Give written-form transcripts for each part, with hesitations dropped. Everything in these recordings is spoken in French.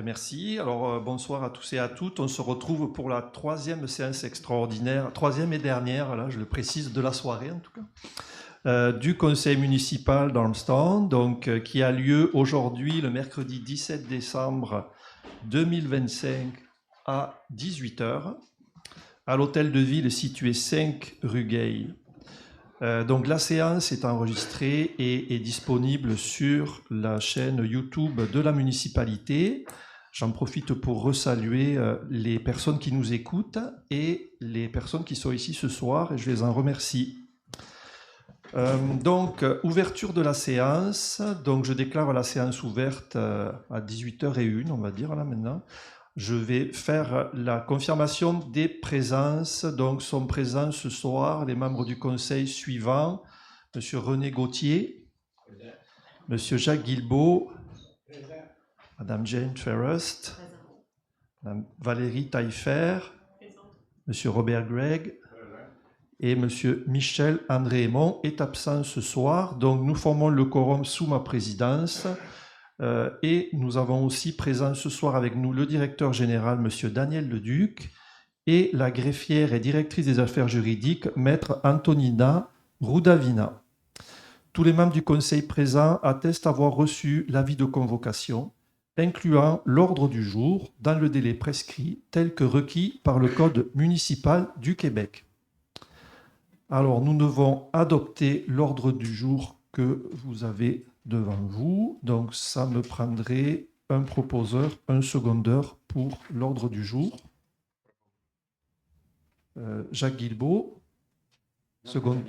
Merci. Alors, bonsoir à tous et à toutes. On se retrouve pour la troisième séance extraordinaire, troisième et dernière, là, je le précise, de la soirée en tout cas, du conseil municipal d'Armstrong, donc, qui a lieu aujourd'hui, le mercredi 17 décembre 2025 à 18 heures, à l'hôtel de ville situé 5 rue Gay. Donc la séance est enregistrée et est disponible sur la chaîne YouTube de la municipalité. J'en profite pour resaluer les personnes qui nous écoutent et les personnes qui sont ici ce soir, et je les en remercie. Donc, ouverture de la séance. Donc, je déclare la séance ouverte à 18h01, on va dire là maintenant. Je vais faire la confirmation des présences. Donc, sont présents ce soir les membres du conseil suivants. Monsieur René Gauthier, Monsieur Jacques Guilbeault, Madame Jane Ferrest, Madame Valérie Taillefer, Monsieur Robert Gregg et Monsieur Michel André Aymon est absent ce soir. Donc, nous formons le quorum sous ma présidence. Et nous avons aussi présent ce soir avec nous le directeur général, Monsieur Daniel Leduc, et la greffière et directrice des affaires juridiques, Maître Antonina Roudavina. Tous les membres du conseil présents attestent avoir reçu l'avis de convocation, incluant l'ordre du jour dans le délai prescrit, tel que requis par le Code municipal du Québec. Alors, nous devons adopter l'ordre du jour que vous avez devant vous. Donc, ça me prendrait un proposeur, un secondeur pour l'ordre du jour. Jacques Guilbeault, second.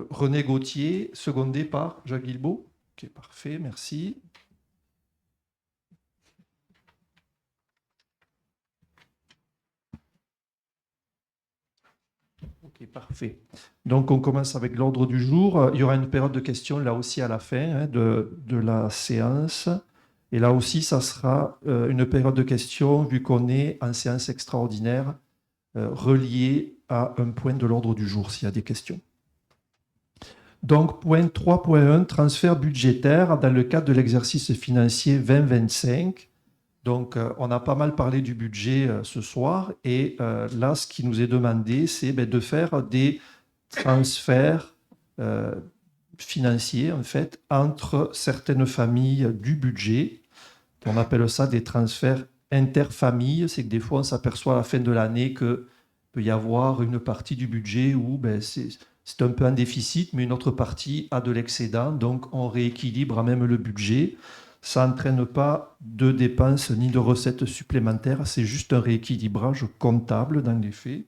René Gauthier, secondé par Jacques Guilbeault. Ok, parfait, merci. Ok, parfait. Donc, on commence avec l'ordre du jour. Il y aura une période de questions là aussi à la fin de la séance. Et là aussi, ça sera une période de questions, vu qu'on est en séance extraordinaire, reliée à un point de l'ordre du jour, s'il y a des questions. Donc, point 3.1, transfert budgétaire dans le cadre de l'exercice financier 2025. Donc, on a pas mal parlé du budget ce soir, et là, ce qui nous est demandé, c'est de faire des transferts financiers, en fait, entre certaines familles du budget. On appelle ça des transferts interfamilles. C'est que des fois, on s'aperçoit à la fin de l'année qu'il peut y avoir une partie du budget où c'est un peu un déficit, mais une autre partie a de l'excédent. Donc, on rééquilibre même le budget. Ça n'entraîne pas de dépenses ni de recettes supplémentaires. C'est juste un rééquilibrage comptable dans les faits.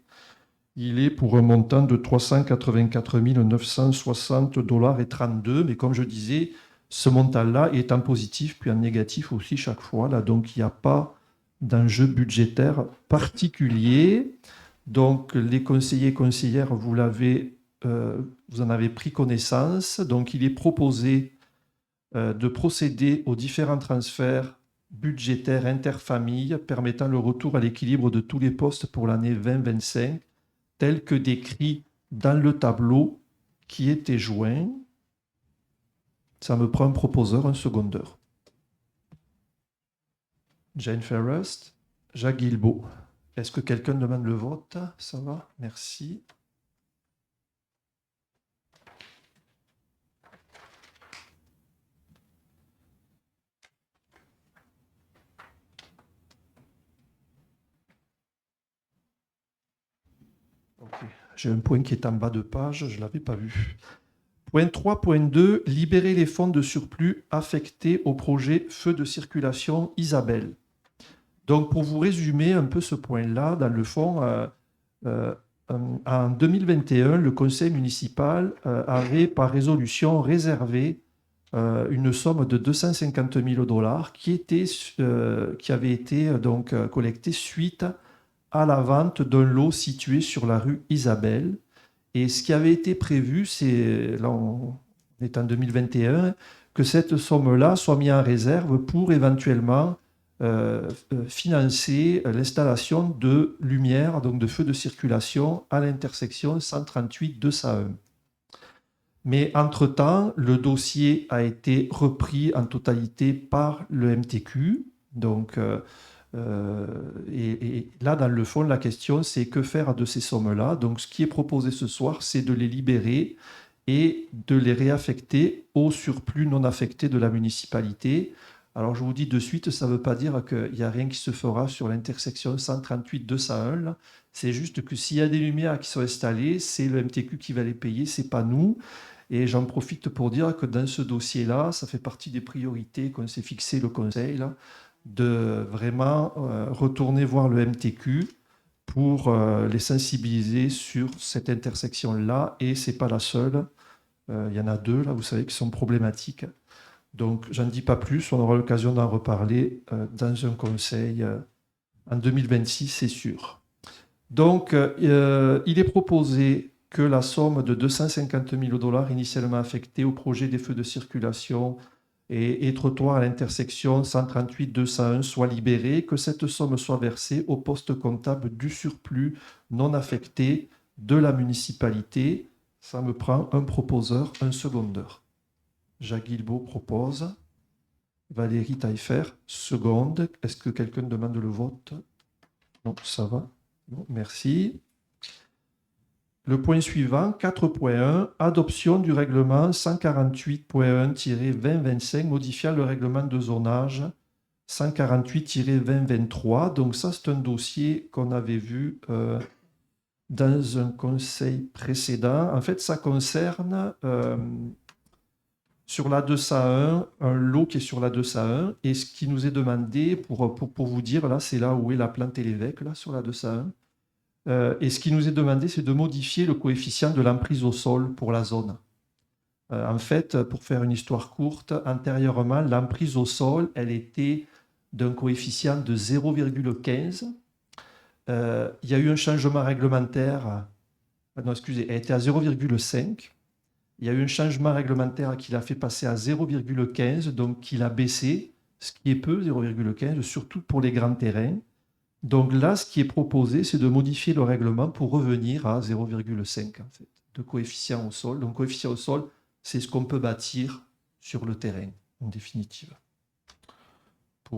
Il est pour un montant de 384 960 $ et 32. Mais comme je disais, ce montant-là est en positif puis en négatif aussi chaque fois. Là, donc, il n'y a pas d'enjeu budgétaire particulier. Donc, les conseillers et conseillères, vous en avez pris connaissance. Donc, il est proposé de procéder aux différents transferts budgétaires interfamilles permettant le retour à l'équilibre de tous les postes pour l'année 2025, tel que décrit dans le tableau qui était joint. Ça me prend un proposeur, un secondeur. Jane Ferrest, Jacques Guilbeault. Est-ce que quelqu'un demande le vote? Ça va? Merci. Okay. J'ai un point qui est en bas de page, je ne l'avais pas vu. Point 3.2, libérer les fonds de surplus affectés au projet Feu de circulation Isabelle. Donc, pour vous résumer un peu ce point-là, dans le fond, en 2021, le conseil municipal avait par résolution réservé une somme de 250 000 $ qui avait été donc collectée suite à la vente d'un lot situé sur la rue Isabelle. Et ce qui avait été prévu, c'est, là on est en 2021, que cette somme-là soit mise en réserve pour éventuellement financer l'installation de lumières, donc de feux de circulation à l'intersection 138-201. Mais entre-temps, le dossier a été repris en totalité par le MTQ. Donc, et là, dans le fond, la question, c'est que faire de ces sommes-là. Donc, ce qui est proposé ce soir, c'est de les libérer et de les réaffecter au surplus non affecté de la municipalité. Alors, je vous dis de suite, ça ne veut pas dire qu'il n'y a rien qui se fera sur l'intersection 138-201. Là. C'est juste que s'il y a des lumières qui sont installées, c'est le MTQ qui va les payer, c'est pas nous. Et j'en profite pour dire que dans ce dossier-là, ça fait partie des priorités qu'on s'est fixé le Conseil, là, de vraiment retourner voir le MTQ pour les sensibiliser sur cette intersection-là. Et ce n'est pas la seule. Il y en a deux, là, vous savez, qui sont problématiques. Donc, j'en dis pas plus. On aura l'occasion d'en reparler dans un conseil en 2026, c'est sûr. Donc, il est proposé que la somme de 250 000 $ initialement affectée au projet des feux de circulation et trottoirs à l'intersection 138-201 soit libérée, que cette somme soit versée au poste comptable du surplus non affecté de la municipalité. Ça me prend un proposeur, un secondeur. Jacques Guilbault propose. Valérie Taillefer, seconde. Est-ce que quelqu'un demande le vote? Non, ça va. Non, merci. Le point suivant, 4.1, adoption du règlement 148.1-2025 modifiant le règlement de zonage 148-2023. Donc ça, c'est un dossier qu'on avait vu dans un conseil précédent. En fait, ça concerne sur la 201, un lot qui est sur la 201. Et ce qui nous est demandé, pour vous dire, là, c'est là où est la plante et l'évêque, là, sur la 201. Et ce qui nous est demandé, c'est de modifier le coefficient de l'emprise au sol pour la zone. En fait, pour faire une histoire courte, antérieurement, l'emprise au sol, elle était d'un coefficient de 0,15. Il y a eu un changement réglementaire. Non, excusez, elle était à 0,5. Il y a eu un changement réglementaire qui l'a fait passer à 0,15, donc qui l'a baissé, ce qui est peu, 0,15, surtout pour les grands terrains. Donc là, ce qui est proposé, c'est de modifier le règlement pour revenir à 0,5 en fait, de coefficient au sol. Donc coefficient au sol, c'est ce qu'on peut bâtir sur le terrain, en définitive.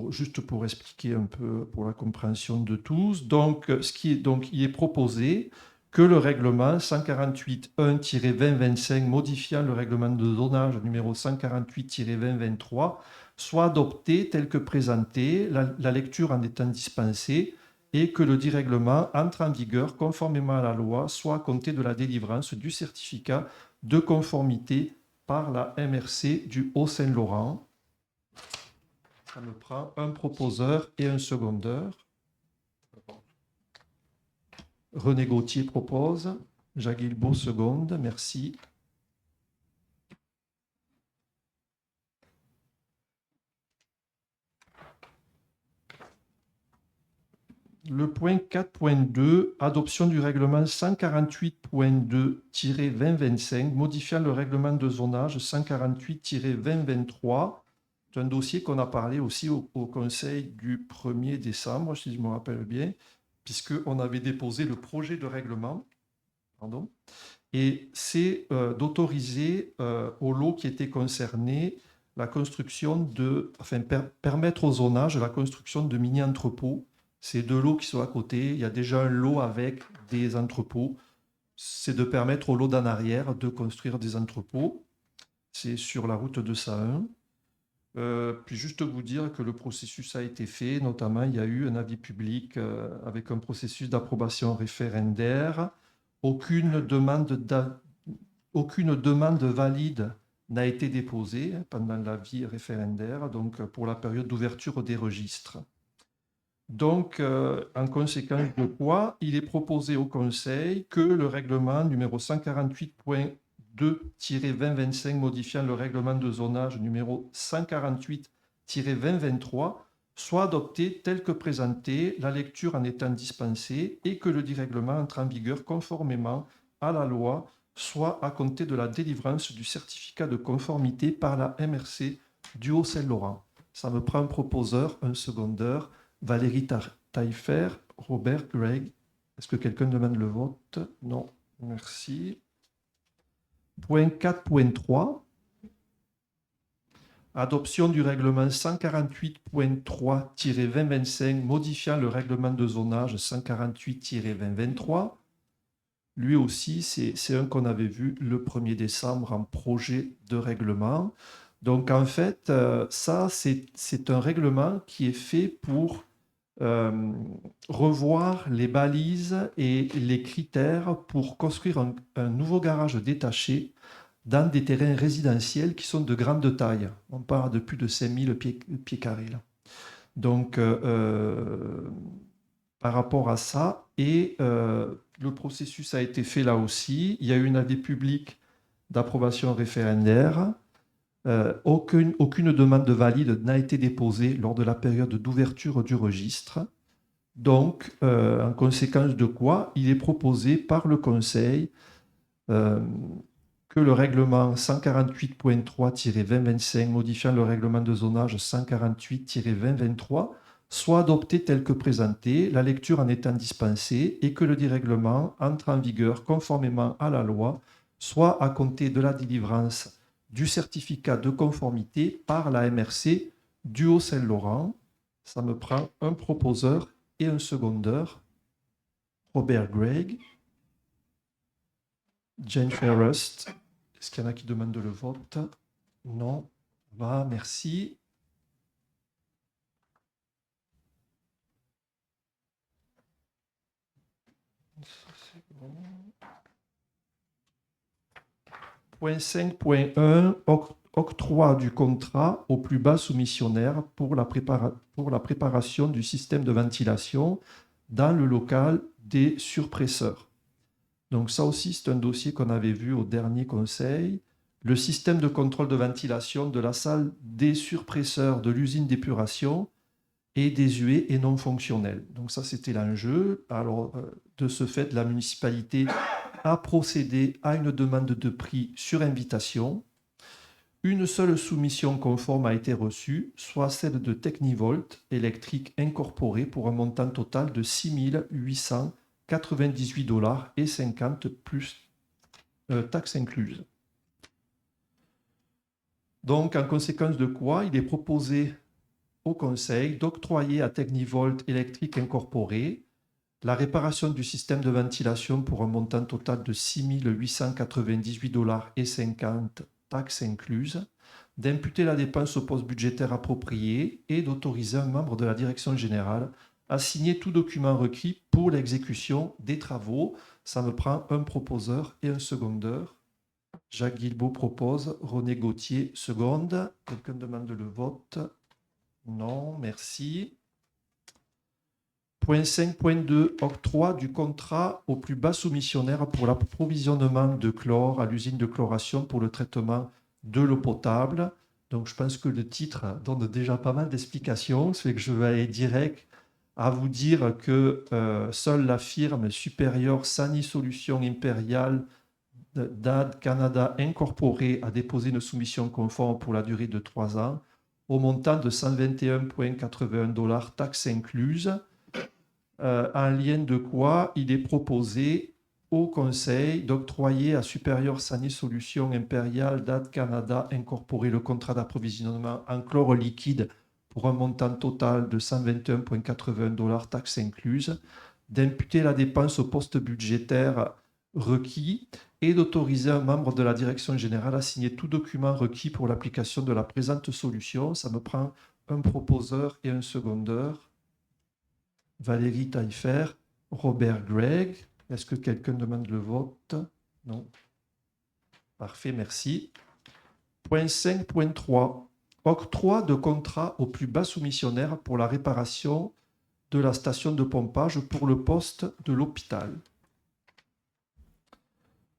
Juste pour expliquer un peu pour la compréhension de tous. Donc, il est proposé que le règlement 148.1-2025 modifiant le règlement de zonage numéro 148-2023 soit adopté tel que présenté, la lecture en étant dispensée, et que le dit règlement entre en vigueur conformément à la loi, soit à compter de la délivrance du certificat de conformité par la MRC du Haut-Saint-Laurent. Ça me prend un proposeur et un secondeur. René Gauthier propose. Jacques Guilbault seconde. Merci. Le point 4.2, adoption du règlement 148.2-2025, modifiant le règlement de zonage 148-2023. C'est un dossier qu'on a parlé aussi au Conseil du 1er décembre, si je me rappelle bien, puisqu'on avait déposé le projet de règlement. Pardon. Et c'est d'autoriser aux lots qui étaient concernés la construction permettre au zonage la construction de mini-entrepôts. Ces deux lots qui sont à côté, il y a déjà un lot avec des entrepôts. C'est de permettre aux lots d'en arrière de construire des entrepôts. C'est sur la route 201. Puis juste vous dire que le processus a été fait, notamment il y a eu un avis public avec un processus d'approbation référendaire. Aucune demande valide n'a été déposée pendant l'avis référendaire, donc pour la période d'ouverture des registres. Donc, en conséquence de quoi, il est proposé au Conseil que le règlement numéro 148.2-2025 modifiant le règlement de zonage numéro 148-2023 soit adopté tel que présenté, la lecture en étant dispensée, et que le dit règlement entre en vigueur conformément à la loi, soit à compter de la délivrance du certificat de conformité par la MRC du Haut-Saint-Laurent. Ça me prend un proposeur, un secondeur. Valérie Taillefer, Robert Greg. Est-ce que quelqu'un demande le vote? Non. Merci. Point 4.3. Adoption du règlement 148.3-2025 modifiant le règlement de zonage 148-2023. Lui aussi, c'est un qu'on avait vu le 1er décembre en projet de règlement. Donc en fait, ça, c'est un règlement qui est fait pour revoir les balises et les critères pour construire un nouveau garage détaché dans des terrains résidentiels qui sont de grande taille. On parle de plus de 5000 pieds carrés. Là. Donc, par rapport à ça, et le processus a été fait là aussi. Il y a eu une avis public d'approbation référendaire. Aucune demande valide n'a été déposée lors de la période d'ouverture du registre. Donc, en conséquence de quoi, il est proposé par le Conseil que le règlement 148.3-2025 modifiant le règlement de zonage 148-2023 soit adopté tel que présenté, la lecture en étant dispensée, et que le dit règlement entre en vigueur conformément à la loi, soit à compter de la délivrance du certificat de conformité par la MRC du Haut-Saint-Laurent. Ça me prend un proposeur et un secondeur. Robert Gregg, Jane Fairest. Est-ce qu'il y en a qui demandent le vote? Non. Va, merci. Point 5.1, octroi du contrat au plus bas soumissionnaire pour la préparation du système de ventilation dans le local des surpresseurs. Donc ça aussi, c'est un dossier qu'on avait vu au dernier conseil. Le système de contrôle de ventilation de la salle des surpresseurs de l'usine d'épuration est désuet et non fonctionnel. Donc ça, c'était l'enjeu. Alors, de ce fait, la municipalité a procédé à une demande de prix sur invitation. Une seule soumission conforme a été reçue, soit celle de Technivolt électrique incorporée pour un montant total de 6 898,50 $ plus taxes incluses. Donc, en conséquence de quoi, il est proposé au Conseil d'octroyer à Technivolt électrique incorporée la réparation du système de ventilation pour un montant total de 6 898,50 $, taxes incluses, d'imputer la dépense au poste budgétaire approprié et d'autoriser un membre de la direction générale à signer tout document requis pour l'exécution des travaux. Ça me prend un proposeur et un secondeur. Jacques Guilbault propose, René Gauthier seconde. Quelqu'un demande le vote? Non, merci. Point 5.2, octroi du contrat au plus bas soumissionnaire pour l'approvisionnement de chlore à l'usine de chloration pour le traitement de l'eau potable. Donc je pense que le titre donne déjà pas mal d'explications. Ça fait que je vais aller direct à vous dire que seule la firme supérieure Sani Solutions Impériale d'AD Canada Incorporée a déposé une soumission conforme pour la durée de 3 ans au montant de 121,81 $, taxes incluses. En lien de quoi il est proposé au Conseil d'octroyer à Supérieur Sani Solutions Impériale d'AD Canada Incorporée le contrat d'approvisionnement en chlore liquide pour un montant total de 121,81 $, taxes incluses, d'imputer la dépense au poste budgétaire requis et d'autoriser un membre de la direction générale à signer tout document requis pour l'application de la présente solution. Ça me prend un proposeur et un secondeur. Valérie Taillefer, Robert Gregg. Est-ce que quelqu'un demande le vote? Non. Parfait, merci. Point 5.3. Octroi de contrat au plus bas soumissionnaire pour la réparation de la station de pompage pour le poste de l'hôpital.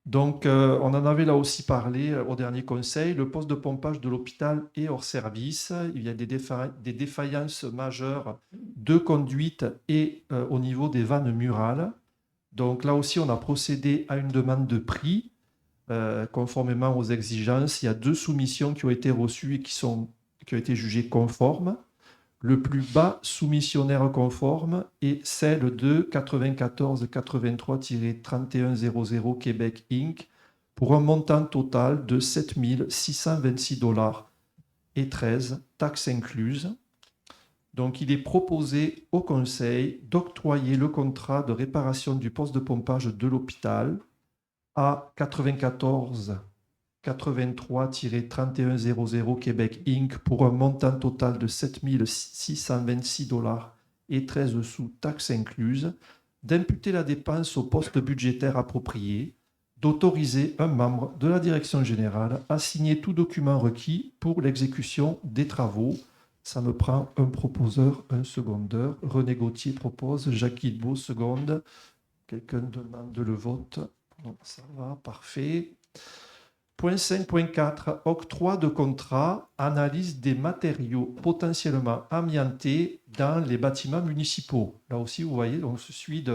Donc, on en avait là aussi parlé au dernier conseil. Le poste de pompage de l'hôpital est hors service. Il y a des défaillances majeures de conduite et au niveau des vannes murales. Donc là aussi, on a procédé à une demande de prix conformément aux exigences. Il y a 2 soumissions qui ont été reçues et qui ont été jugées conformes. Le plus bas soumissionnaire conforme est celle de 94 83-3100 Québec Inc. pour un montant total de 7 626 dollars et 13, taxes incluses. Donc, il est proposé au Conseil d'octroyer le contrat de réparation du poste de pompage de l'hôpital à 94 83-3100 Québec Inc. pour un montant total de 7 626 dollars et 13 sous, taxes incluses, d'imputer la dépense au poste budgétaire approprié, d'autoriser un membre de la direction générale à signer tout document requis pour l'exécution des travaux. Ça me prend un proposeur, un secondeur. René Gauthier propose, Jacques Guilbeault seconde. Quelqu'un demande le vote. Bon, ça va, parfait. Point 5.4, octroi de contrat, analyse des matériaux potentiellement amiantés dans les bâtiments municipaux. Là aussi, vous voyez, on se suit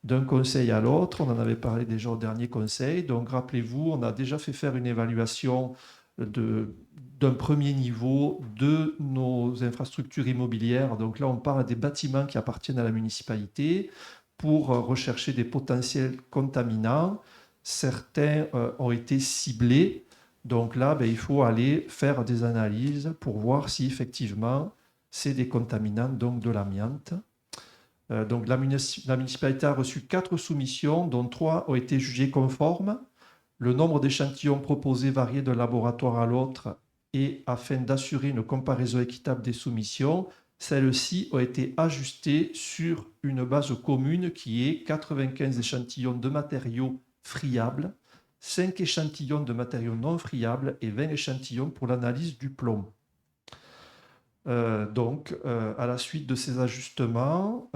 d'un conseil à l'autre. On en avait parlé déjà au dernier conseil. Donc, rappelez-vous, on a déjà fait faire une évaluation d'un premier niveau de nos infrastructures immobilières. Donc là, on parle des bâtiments qui appartiennent à la municipalité pour rechercher des potentiels contaminants. Certains ont été ciblés. Donc là, il faut aller faire des analyses pour voir si effectivement c'est des contaminants, donc de l'amiante. Donc la municipalité a reçu 4 soumissions, dont 3 ont été jugées conformes. Le nombre d'échantillons proposés variait d'un laboratoire à l'autre et afin d'assurer une comparaison équitable des soumissions, celles-ci ont été ajustées sur une base commune qui est 95 échantillons de matériaux friables, 5 échantillons de matériaux non friables et 20 échantillons pour l'analyse du plomb. À la suite de ces ajustements,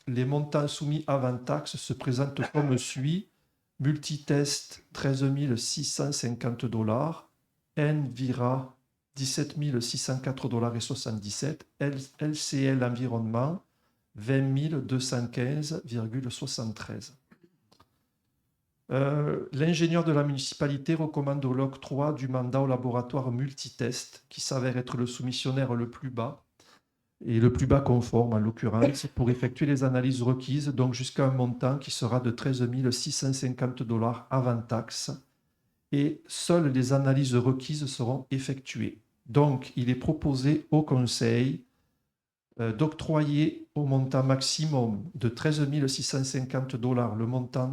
les montants soumis avant taxe se présentent comme suit. Multitest, 13 650 dollars. Envira, 17 604 dollars et 77. LCL Environnement, 20 215,73. L'ingénieur de la municipalité recommande l'octroi du mandat au laboratoire Multitest, qui s'avère être le soumissionnaire le plus bas, et le plus bas conforme en l'occurrence, pour effectuer les analyses requises, donc jusqu'à un montant qui sera de 13 650 dollars avant taxe, et seules les analyses requises seront effectuées. Donc, il est proposé au Conseil d'octroyer au montant maximum de 13 650 dollars le mandat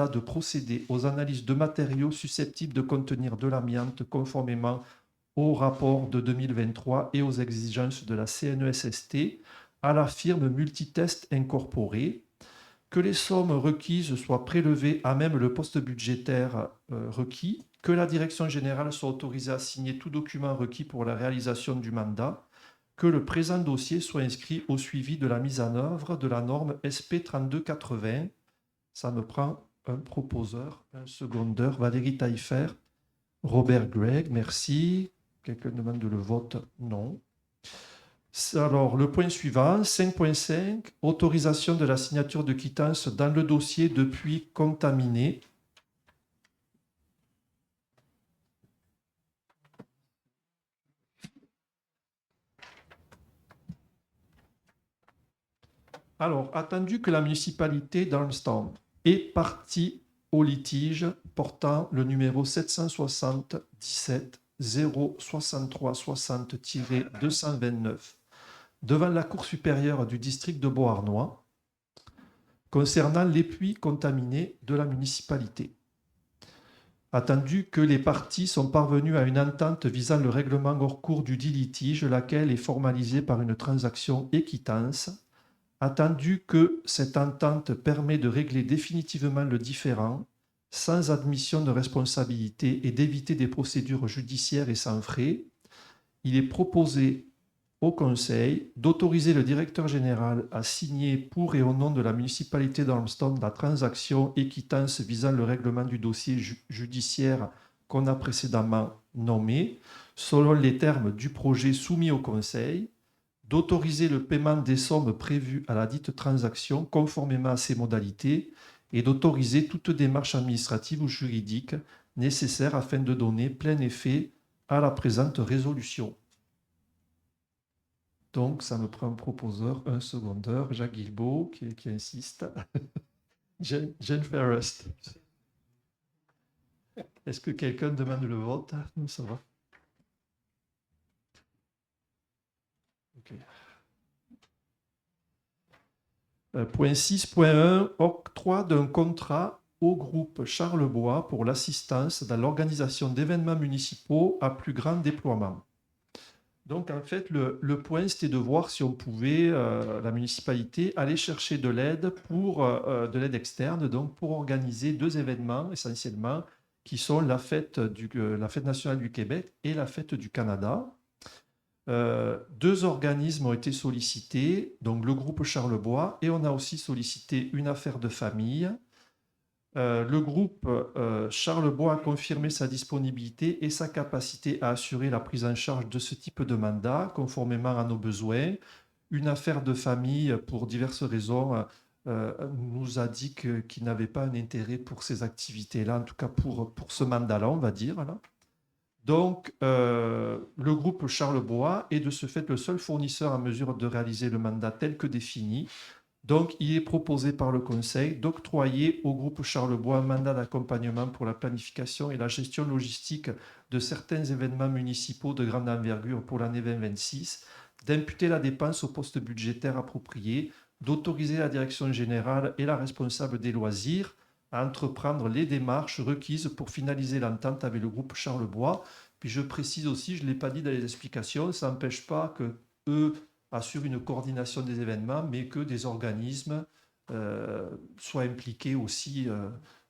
de procéder aux analyses de matériaux susceptibles de contenir de l'amiante conformément au rapport de 2023 et aux exigences de la CNESST à la firme Multitest Incorporée, que les sommes requises soient prélevées à même le poste budgétaire requis, que la direction générale soit autorisée à signer tout document requis pour la réalisation du mandat, que le présent dossier soit inscrit au suivi de la mise en œuvre de la norme SP 3280. Ça me prend un proposeur, un secondeur, Valérie Taillefer, Robert Gregg, merci. Quelqu'un demande le vote? Non. Alors, le point suivant, 5.5, autorisation de la signature de quittance dans le dossier depuis contaminé. Alors, attendu que la municipalité d'Armstrong est partie au litige portant le numéro 777 063 60-229 devant la Cour supérieure du district de Beauharnois concernant les puits contaminés de la municipalité. Attendu que les parties sont parvenues à une entente visant le règlement hors cours du dit litige, laquelle est formalisée par une transaction équitance, attendu que cette entente permet de régler définitivement le différend sans admission de responsabilité et d'éviter des procédures judiciaires et sans frais, il est proposé au Conseil d'autoriser le directeur général à signer pour et au nom de la municipalité d'Armstrong la transaction équitance visant le règlement du dossier judiciaire qu'on a précédemment nommé, selon les termes du projet soumis au Conseil, d'autoriser le paiement des sommes prévues à la dite transaction conformément à ces modalités et d'autoriser toute démarche administrative ou juridique nécessaire afin de donner plein effet à la présente résolution. Donc, ça me prend un proposeur, un secondeur, Jacques Guilbeault, qui insiste. Jane Ferrest. Est-ce que quelqu'un demande le vote? Non, ça va. Ok. Point 6.1, octroi d'un contrat au groupe Charlebois pour l'assistance dans l'organisation d'événements municipaux à plus grand déploiement. Donc, en fait, le point, c'était de voir si on pouvait, la municipalité, aller chercher de l'aide de l'aide externe, donc pour organiser deux événements essentiellement, qui sont la fête nationale du Québec et la fête du Canada. Deux organismes ont été sollicités, donc le groupe Charlebois, et on a aussi sollicité une affaire de famille. Le groupe Charlebois a confirmé sa disponibilité et sa capacité à assurer la prise en charge de ce type de mandat, conformément à nos besoins. Une affaire de famille, pour diverses raisons, nous a dit qu'il n'avait pas un intérêt pour ces activités-là, en tout cas pour ce mandat-là, on va dire. Là. Donc, le groupe Charlebois est de ce fait le seul fournisseur en mesure de réaliser le mandat tel que défini. Donc, il est proposé par le Conseil d'octroyer au groupe Charlebois un mandat d'accompagnement pour la planification et la gestion logistique de certains événements municipaux de grande envergure pour l'année 2026, d'imputer la dépense au poste budgétaire approprié, d'autoriser la direction générale et la responsable des loisirs à entreprendre les démarches requises pour finaliser l'entente avec le groupe Charlebois. Puis je précise aussi, je ne l'ai pas dit dans les explications, ça n'empêche pas que eux assurent une coordination des événements, mais que des organismes soient impliqués aussi.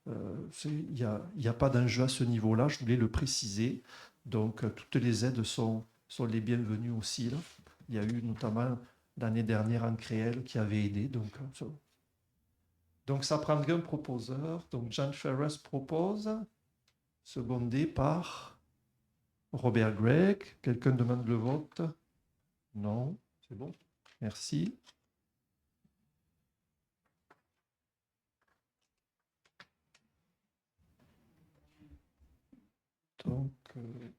Il n'y a pas d'enjeu à ce niveau-là, je voulais le préciser. Donc, toutes les aides sont les bienvenues aussi. Là. Il y a eu notamment l'année dernière un Créel qui avait aidé. Donc ça prendrait un proposeur. Donc, John Ferris propose, secondé par Robert Gregg. Quelqu'un demande le vote? Non, c'est bon. Merci. Donc, ouais,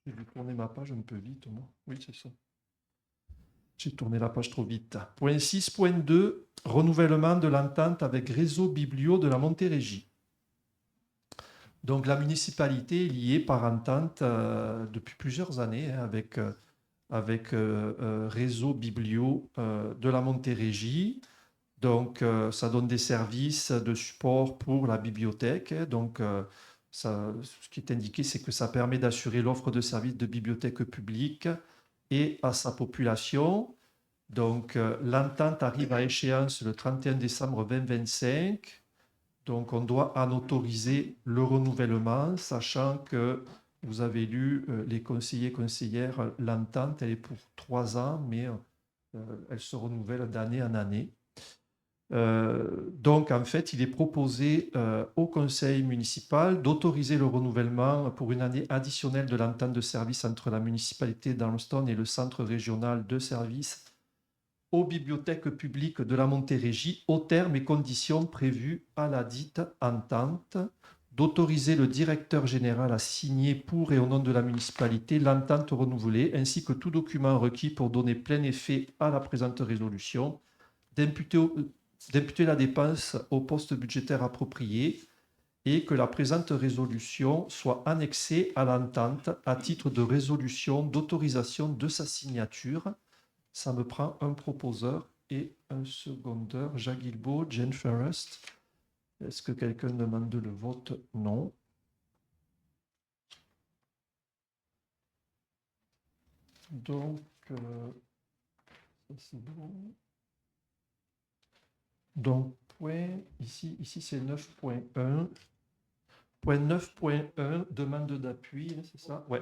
j'ai dû tourner ma page un peu vite, moi. Oui, c'est ça. J'ai tourné la page trop vite. Point 6.2, renouvellement de l'entente avec Réseau Biblio de la Montérégie. Donc, la municipalité est liée par entente depuis plusieurs années avec Réseau Biblio de la Montérégie. Donc, ça donne des services de support pour la bibliothèque. Donc, ce qui est indiqué, c'est que ça permet d'assurer l'offre de services de bibliothèque publique et à sa population. Donc, l'entente arrive à échéance le 31 décembre 2025. Donc, on doit en autoriser le renouvellement, sachant que vous avez lu les conseillers et conseillères, l'entente, elle est pour 3 ans, mais elle se renouvelle d'année en année. Donc, en fait, il est proposé au conseil municipal d'autoriser le renouvellement pour une année additionnelle de l'entente de service entre la municipalité d'Armstrong et le centre régional de services aux bibliothèques publiques de la Montérégie, aux termes et conditions prévus à la dite entente, d'autoriser le directeur général à signer pour et au nom de la municipalité l'entente renouvelée, ainsi que tout document requis pour donner plein effet à la présente résolution, d'imputer la dépense au poste budgétaire approprié et que la présente résolution soit annexée à l'entente à titre de résolution d'autorisation de sa signature. Ça me prend un proposeur et un secondeur, Jacques Guilbault, Jane Ferrest. Est-ce que quelqu'un demande le vote? Non. Donc, ça c'est bon. Donc, ici c'est 9.1. Point 9.1, demande d'appui, c'est ça? Ouais.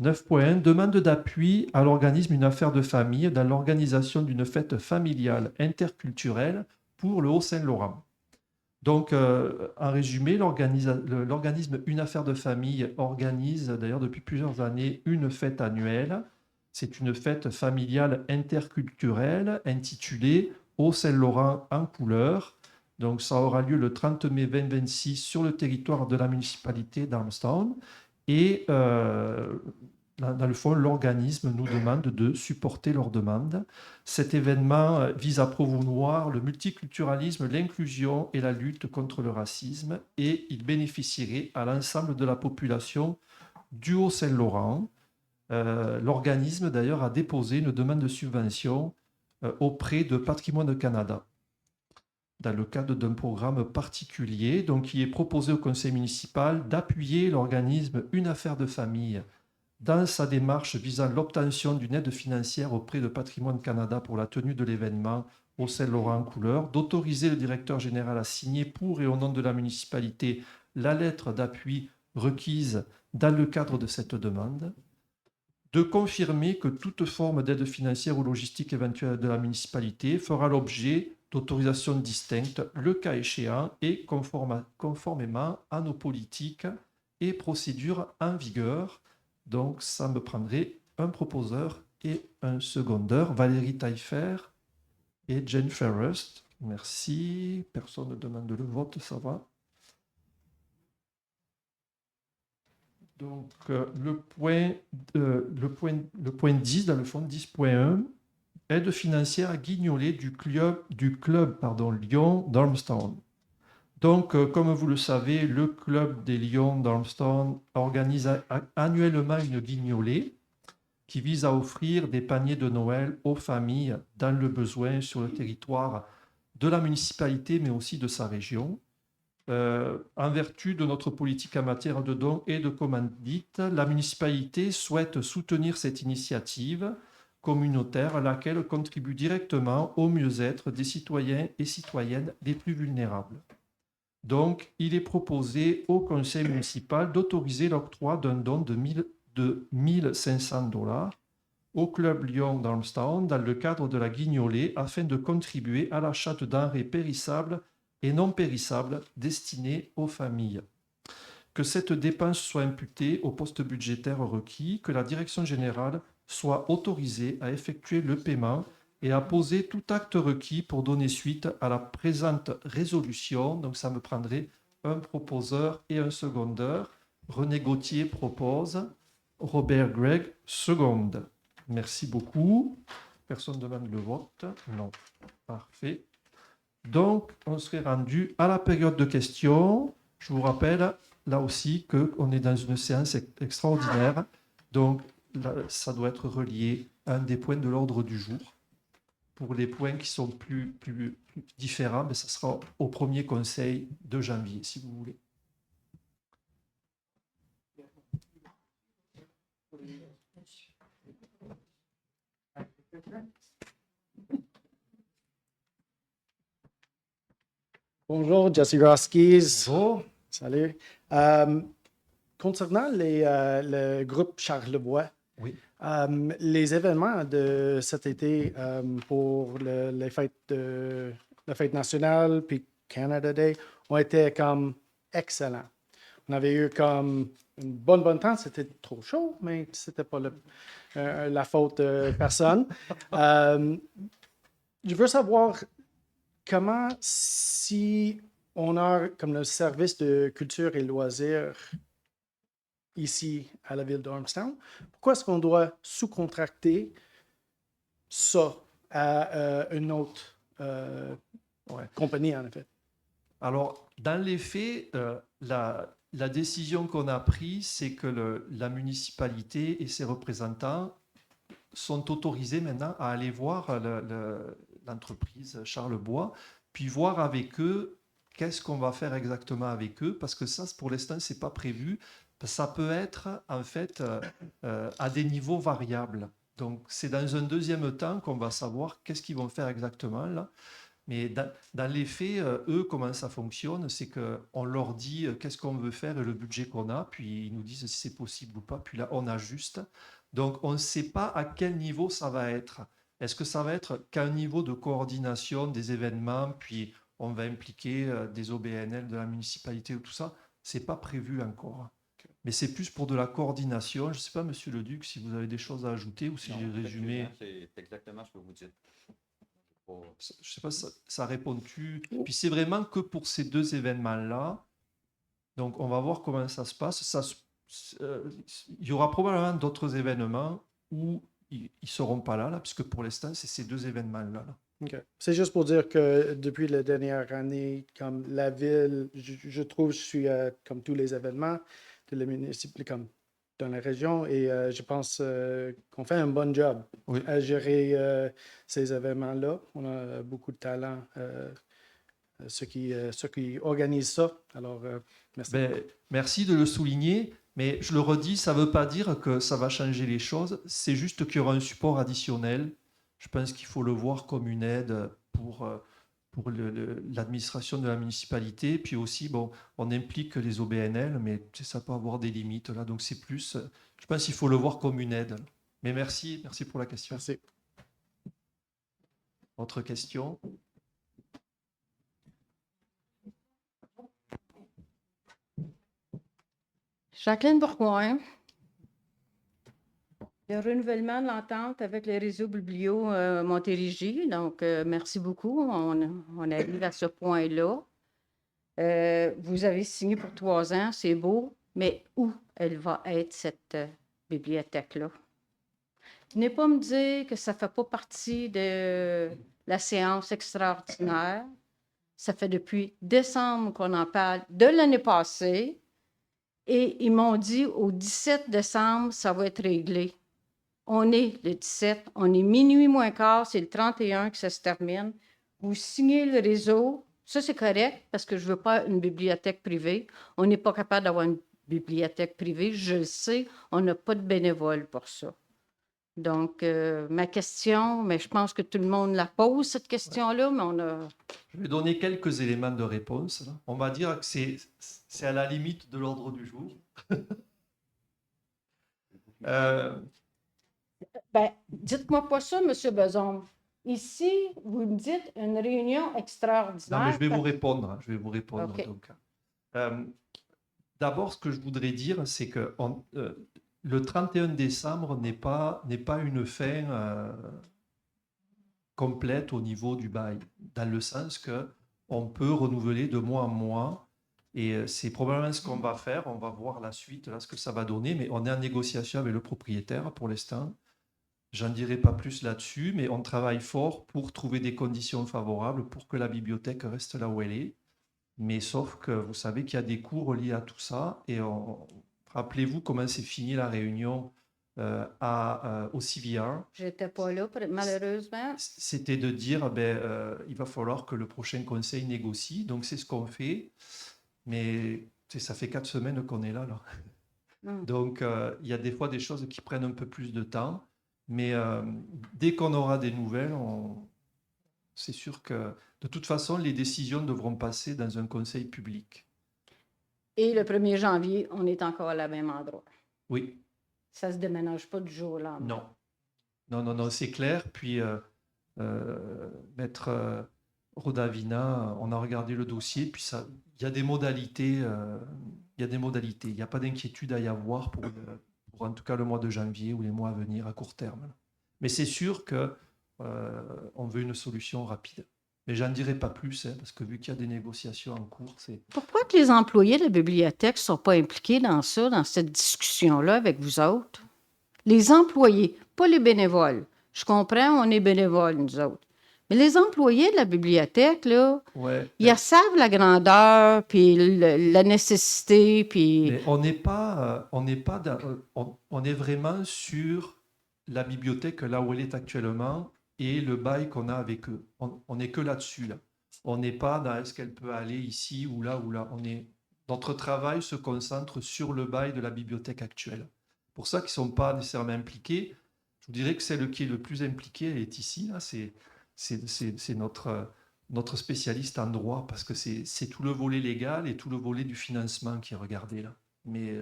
9.1, demande d'appui à l'organisme une affaire de famille dans l'organisation d'une fête familiale interculturelle pour le Haut-Saint-Laurent. Donc, en résumé, l'organisme Une affaire de famille organise d'ailleurs depuis plusieurs années une fête annuelle. C'est une fête familiale interculturelle intitulée Haut-Saint-Laurent en couleur. Donc, ça aura lieu le 30 mai 2026 sur le territoire de la municipalité d'Armstrong. Et dans le fond, l'organisme nous demande de supporter leur demande. Cet événement vise à promouvoir le multiculturalisme, l'inclusion et la lutte contre le racisme, et il bénéficierait à l'ensemble de la population du Haut-Saint-Laurent. L'organisme, d'ailleurs, a déposé une demande de subvention auprès de Patrimoine Canada, dans le cadre d'un programme particulier. Donc, il est proposé au conseil municipal d'appuyer l'organisme Une affaire de famille dans sa démarche visant l'obtention d'une aide financière auprès de Patrimoine Canada pour la tenue de l'événement au Saint-Laurent en couleur, d'autoriser le directeur général à signer pour et au nom de la municipalité la lettre d'appui requise dans le cadre de cette demande, de confirmer que toute forme d'aide financière ou logistique éventuelle de la municipalité fera l'objet d'autorisations distinctes, le cas échéant, et conformément à nos politiques et procédures en vigueur. Donc, ça me prendrait un proposeur et un secondeur, Valérie Taillefer et Jane Ferrest. Merci. Personne ne demande le vote, ça va. Donc, le point 10, dans le fond, 10.1, aide financière à Guignolet du club Lyon-Darmstadt. Donc, comme vous le savez, le club des Lions d'Armstrong organise annuellement une guignolée qui vise à offrir des paniers de Noël aux familles dans le besoin sur le territoire de la municipalité, mais aussi de sa région. En vertu de notre politique en matière de dons et de commandites, la municipalité souhaite soutenir cette initiative communautaire, laquelle contribue directement au mieux-être des citoyens et citoyennes les plus vulnérables. Donc, il est proposé au conseil municipal d'autoriser l'octroi d'un don de 1 500 $ au club Lyon-Darmstadt dans le cadre de la guignolée afin de contribuer à l'achat de denrées périssables et non périssables destinées aux familles. Que cette dépense soit imputée au poste budgétaire requis, que la direction générale soit autorisée à effectuer le paiement et à poser tout acte requis pour donner suite à la présente résolution. Donc, ça me prendrait un proposeur et un secondeur. René Gauthier propose, Robert Gregg seconde. Merci beaucoup. Personne ne demande le vote? Non. Parfait. Donc, on serait rendu à la période de questions. Je vous rappelle, là aussi, qu'on est dans une séance extraordinaire. Donc, là, ça doit être relié à un des points de l'ordre du jour. Pour les points qui sont plus différents, mais ça sera au premier conseil de janvier, si vous voulez. Bonjour, Jesse Roskis. Bonjour. Salut. Concernant le groupe Charlevoix, Oui. Les événements de cet été pour les fêtes la fête nationale puis Canada Day ont été comme excellents. On avait eu comme une bonne temps. C'était trop chaud, mais c'était pas la faute de personne. Je veux savoir comment, si on a comme le service de culture et loisirs ici à la ville d'Ormstown, pourquoi est-ce qu'on doit sous-contracter ça à une autre compagnie, en effet? Alors, dans les faits, la décision qu'on a prise, c'est que la municipalité et ses représentants sont autorisés maintenant à aller voir l'entreprise Charlebois, puis voir avec eux qu'est-ce qu'on va faire exactement avec eux, parce que ça, pour l'instant, c'est pas prévu. Ça peut être, en fait, à des niveaux variables. Donc, c'est dans un deuxième temps qu'on va savoir qu'est-ce qu'ils vont faire exactement, là. Mais dans les faits, eux, comment ça fonctionne, c'est qu'on leur dit qu'est-ce qu'on veut faire et le budget qu'on a, puis ils nous disent si c'est possible ou pas, puis là, on ajuste. Donc, on ne sait pas à quel niveau ça va être. Est-ce que ça va être qu'à un niveau de coordination des événements, puis on va impliquer des OBNL de la municipalité ou tout ça? C'est pas prévu encore. Mais c'est plus pour de la coordination. Je ne sais pas, Monsieur Leduc, si vous avez des choses à ajouter ou si j'ai résumé. C'est exactement ce que vous dites. Je ne sais pas, ça répond-tu? Puis c'est vraiment que pour ces deux événements-là. Donc, on va voir comment ça se passe. il y aura probablement d'autres événements où ils ne seront pas là, puisque pour l'instant, c'est ces deux événements-là. Là. OK. C'est juste pour dire que depuis la dernière année, comme la ville, je trouve, je suis à comme tous les événements de la municipalité, comme dans la région, et je pense qu'on fait un bon job Oui. à gérer ces événements-là. On a beaucoup de talent, ceux qui organisent ça. Alors, merci. Ben, merci de le souligner, mais je le redis, ça ne veut pas dire que ça va changer les choses, c'est juste qu'il y aura un support additionnel. Je pense qu'il faut le voir comme une aide pour l'administration de la municipalité. Puis aussi, bon, on implique les OBNL, mais ça peut avoir des limites là. Donc c'est plus, je pense qu'il faut le voir comme une aide. Mais merci pour la question. Merci. Autre question? Jacqueline Bourgoin. Le renouvellement de l'entente avec le réseau Biblio Montérégie. Donc, merci beaucoup. On arrive à ce point-là. Vous avez signé pour 3 ans, c'est beau, mais où elle va être, cette bibliothèque-là? Venez pas me dire que ça ne fait pas partie de la séance extraordinaire. Ça fait depuis décembre qu'on en parle de l'année passée. Et ils m'ont dit au 17 décembre, ça va être réglé. On est le 17, on est minuit moins quart, c'est le 31 que ça se termine. Vous signez le réseau, ça c'est correct parce que je ne veux pas une bibliothèque privée. On n'est pas capable d'avoir une bibliothèque privée, je le sais, on n'a pas de bénévoles pour ça. Donc, ma question, mais je pense que tout le monde la pose, cette question-là, mais on a... Je vais donner quelques éléments de réponse. Là. On va dire que c'est à la limite de l'ordre du jour. Ben, dites-moi pas ça, M. Beson. Ici, vous me dites une réunion extraordinaire. Non, mais je vais vous répondre. Je vais vous répondre. OK. Donc. D'abord, ce que je voudrais dire, c'est que le 31 décembre n'est pas une fin complète au niveau du bail, dans le sens que on peut renouveler de mois en mois. Et c'est probablement ce qu'on va faire. On va voir la suite, là, ce que ça va donner. Mais on est en négociation avec le propriétaire pour l'instant. J'en dirai pas plus là-dessus, mais on travaille fort pour trouver des conditions favorables pour que la bibliothèque reste là où elle est. Mais sauf que vous savez qu'il y a des coûts reliés à tout ça. Et rappelez-vous comment s'est finie la réunion au CVR. J'étais pas là, malheureusement. C'était de dire, il va falloir que le prochain conseil négocie. Donc c'est ce qu'on fait. Mais ça fait 4 semaines qu'on est là. Donc il y a des fois des choses qui prennent un peu plus de temps. Mais dès qu'on aura des nouvelles, c'est sûr que de toute façon, les décisions devront passer dans un conseil public. Et le 1er janvier, on est encore à la même endroit. Oui. Ça ne se déménage pas du jour au lendemain. Non, c'est clair. Puis, Maître Rodavina, on a regardé le dossier, puis il y a des modalités. Il n'y a pas d'inquiétude à y avoir pour en tout cas le mois de janvier ou les mois à venir à court terme. Mais c'est sûr que on veut une solution rapide. Mais j'en dirai pas plus, parce que vu qu'il y a des négociations en cours, c'est... Pourquoi que les employés de la bibliothèque ne sont pas impliqués dans ça, dans cette discussion-là avec vous autres? Les employés, pas les bénévoles. Je comprends, on est bénévoles, nous autres. Mais les employés de la bibliothèque, là, ils savent la grandeur, puis la nécessité, puis... Mais on est vraiment sur la bibliothèque là où elle est actuellement et le bail qu'on a avec eux. On n'est que là-dessus, là. On n'est pas dans est-ce qu'elle peut aller ici ou là ou là. Notre travail se concentre sur le bail de la bibliothèque actuelle. Pour ça qu'ils ne sont pas nécessairement impliqués. Je vous dirais que celle qui est le plus impliquée, elle est ici, là. C'est notre spécialiste en droit, parce que c'est tout le volet légal et tout le volet du financement qui est regardé là. Mais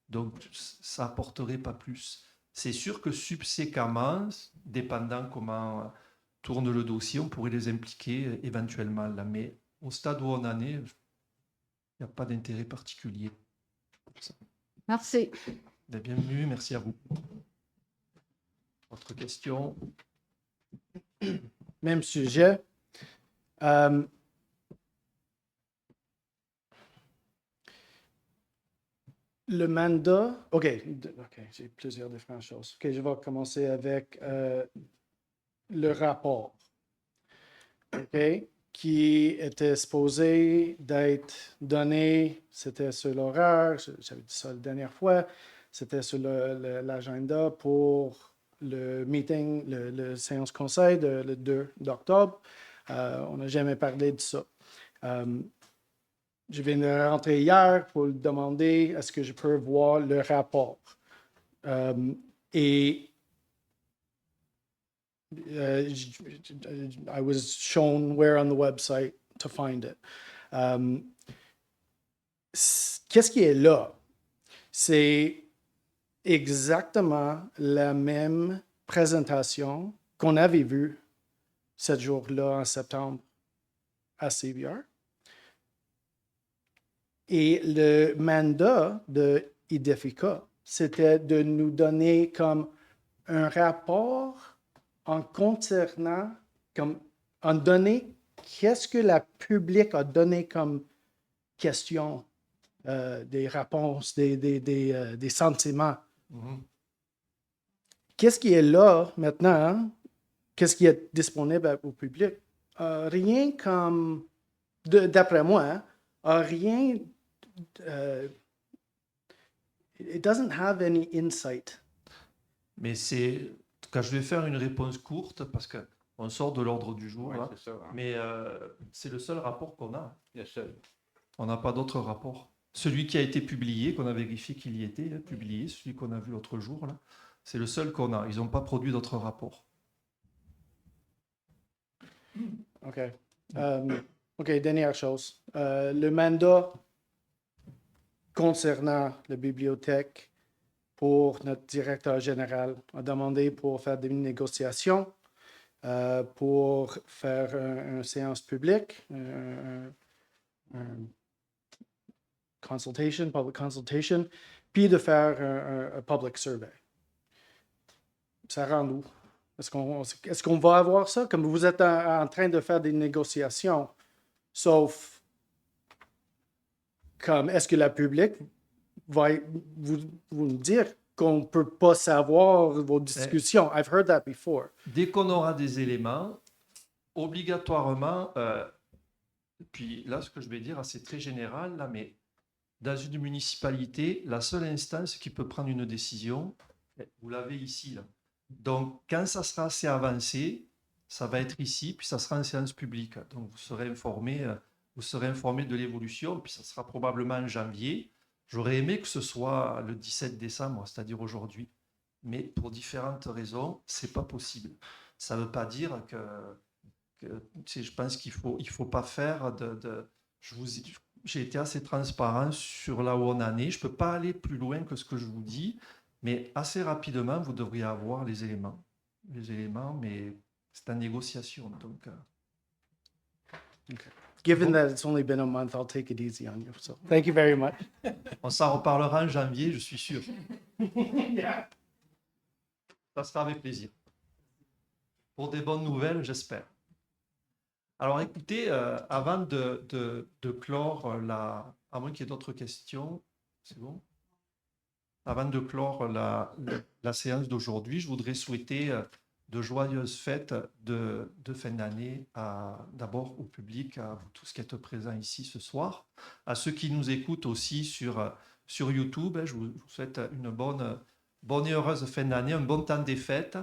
donc, ça apporterait pas plus. C'est sûr que subséquemment, dépendant comment tourne le dossier, on pourrait les impliquer éventuellement là. Mais au stade où on en est, il n'y a pas d'intérêt particulier pour ça. Merci. Bienvenue, merci à vous. Autre question? Même sujet. Le mandat, OK, j'ai plusieurs différentes choses. OK, je vais commencer avec le rapport, OK, qui était supposé d'être donné, c'était sur l'horaire, j'avais dit ça la dernière fois, c'était sur l'agenda pour le meeting, le séance conseil le 2 d'octobre. On n'a jamais parlé de ça. Je viens de rentrer hier pour demander est-ce que je peux voir le rapport. Et I was shown where on the website to find it. Qu'est-ce qui est là? C'est exactement la même présentation qu'on avait vue ce jour-là en septembre à CBR. Et le mandat de IDEFICA, c'était de nous donner comme un rapport en concernant, comme en donner qu'est-ce que la public a donné comme question, des réponses, des sentiments. Mhm. Qu'est-ce qui est là maintenant? Hein? Qu'est-ce qui est disponible au public? Rien comme, d'après moi, rien. It doesn't have any insight. Mais c'est. En tout cas, je vais faire une réponse courte parce qu'on sort de l'ordre du jour. Ouais, Là. c'est ça. Hein. Mais c'est le seul rapport qu'on a. Le seul. On n'a pas d'autre rapport. Celui qui a été publié, qu'on a vérifié qu'il y était, hein, publié, celui qu'on a vu l'autre jour, là, c'est le seul qu'on a. Ils n'ont pas produit d'autres rapports. OK. OK, dernière chose. Le mandat concernant la bibliothèque pour notre directeur général a demandé pour faire des négociations, pour faire une séance publique, public consultation, puis de faire un public survey. Ça rend où? Est-ce qu'on va avoir ça? Comme vous êtes en train de faire des négociations, sauf comme est-ce que la public va vous dire qu'on ne peut pas savoir vos discussions? I've heard that before. Dès qu'on aura des éléments, obligatoirement, puis là, ce que je vais dire, c'est très général, là, mais dans une municipalité, la seule instance qui peut prendre une décision, vous l'avez ici, là. Donc, quand ça sera assez avancé, ça va être ici, puis ça sera en séance publique. Donc, vous serez informé de l'évolution, puis ça sera probablement en janvier. J'aurais aimé que ce soit le 17 décembre, c'est-à-dire aujourd'hui. Mais pour différentes raisons, c'est pas possible. Ça ne veut pas dire je pense qu'il faut pas faire j'ai été assez transparent sur là où on en est. Je peux pas aller plus loin que ce que je vous dis, mais assez rapidement, vous devriez avoir les éléments. Les éléments, mais c'est en négociation. Donc, Given that it's only been a month, I'll take it easy on you. So thank you very much. on s'en reparlera en janvier, je suis sûr. Ça sera avec plaisir. Pour des bonnes nouvelles, j'espère. Alors écoutez, avant de clore à moins qu'il y ait d'autres questions, c'est bon? Avant de clore la séance d'aujourd'hui, je voudrais souhaiter de joyeuses fêtes de fin d'année d'abord au public, à vous tous qui êtes présents ici ce soir, à ceux qui nous écoutent aussi sur YouTube. Je vous souhaite une bonne et heureuse fin d'année, un bon temps des fêtes.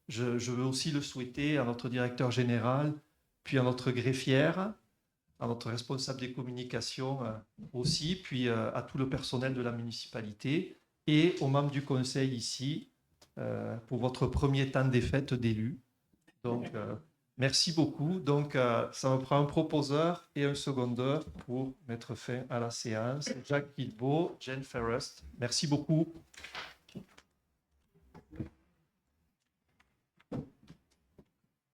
Je veux aussi le souhaiter à notre directeur général, puis à notre greffière, à notre responsable des communications aussi, puis à tout le personnel de la municipalité et aux membres du conseil ici pour votre premier temps des fêtes d'élus. Donc, merci beaucoup. Donc, ça me prend un proposeur et un secondeur pour mettre fin à la séance. Jacques Guilbeault, Jane Ferrest. Merci beaucoup.